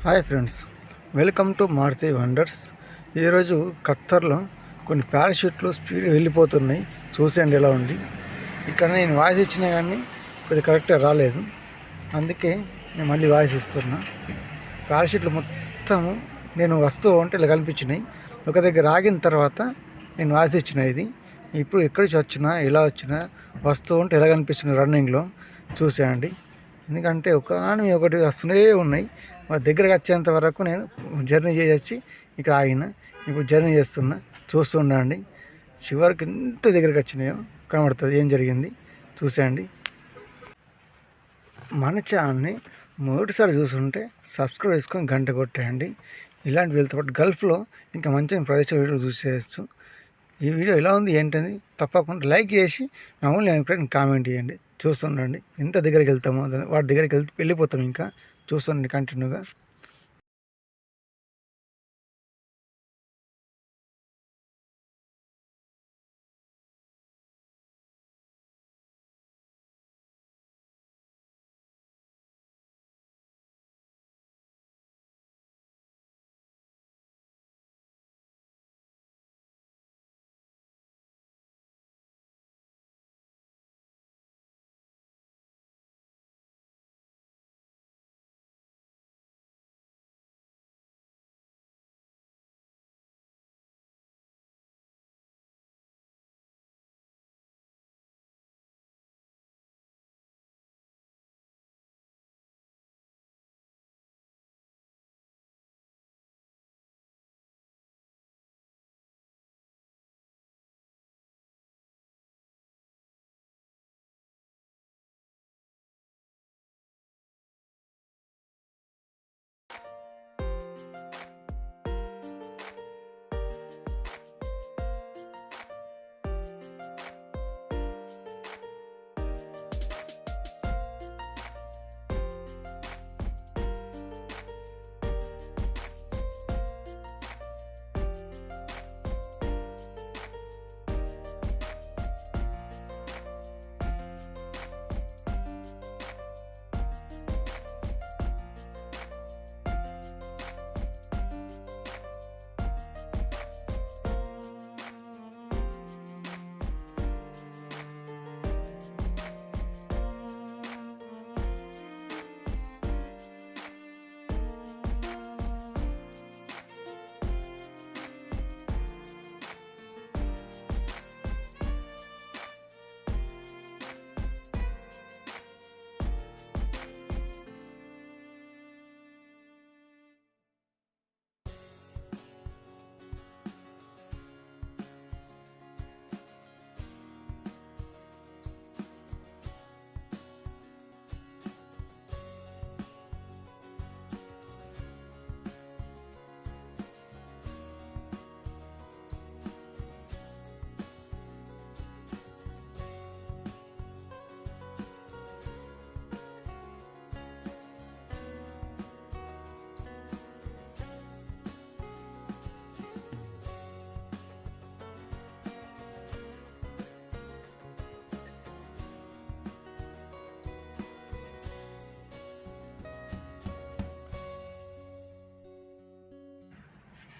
Hi friends, welcome to Maruti Wonders. ఈరోజు ఖత్తర్లో కొన్ని పారాషూట్లు స్పీడ్ వెళ్ళిపోతున్నాయి. చూసేయండి ఎలా ఉంది. ఇక్కడ నేను వాయిస్ ఇచ్చినా కానీ కొద్దిగా కరెక్ట్గా రాలేదు, అందుకే నేను మళ్ళీ వాయిస్ ఇస్తున్నా. పారాషూట్లు మొత్తము నేను వస్తూ ఉంటే ఇలా కనిపించినాయి. ఒక దగ్గర ఆగిన తర్వాత నేను వాయిస్ ఇచ్చిన ఇది. ఇప్పుడు ఎక్కడి నుంచి వచ్చినా ఎలా వచ్చినా వస్తూ ఉంటే ఎలా కనిపిస్తున్నాయి రన్నింగ్లో చూసేయండి. ఎందుకంటే ఒకటి వస్తూనే ఉన్నాయి. వాళ్ళ దగ్గరకు వచ్చేంత వరకు నేను జర్నీ చేసి ఇక్కడ ఆగిన. ఇప్పుడు జర్నీ చేస్తున్నా, చూస్తుండండి. చివరికి ఎంత దగ్గరికి వచ్చినాయో కనబడుతుంది ఏం జరిగింది చూసేయండి. మన ఛానల్ని మొదటిసారి చూస్తుంటే సబ్స్క్రైబ్ చేసుకొని గంట కొట్టేయండి. ఇలాంటి వీళ్ళతో పాటు గల్ఫ్లో ఇంకా మంచి ప్రదేశ వీడియోలు చూసేయచ్చు. ఈ వీడియో ఎలా ఉంది ఏంటని తప్పకుండా లైక్ చేసి మామూలు అభిప్రాయం కామెంట్ చేయండి. చూస్తుండండి ఎంత దగ్గరికి వెళ్తామో వాటి దగ్గరికి వెళ్ళిపోతాం. ఇంకా చూస్తుండండి కంటిన్యూగా.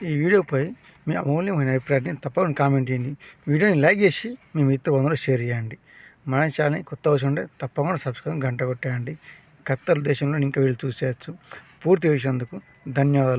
ఈ వీడియోపై మీ అమూల్యమైన అభిప్రాయాన్ని తప్పకుండా కామెంట్ చేయండి. వీడియోని లైక్ చేసి మీ మిత్ర బంధువులు షేర్ చేయండి. మన ఛానల్ని కొత్త వచ్చి ఉంటే తప్పకుండా సబ్స్క్రైబ్ గంట కొట్టేయండి. ఖత్తర్ దేశంలో ఇంకా వీళ్ళు చూసేయచ్చు. పూర్తి విషయందుకు ధన్యవాదాలు.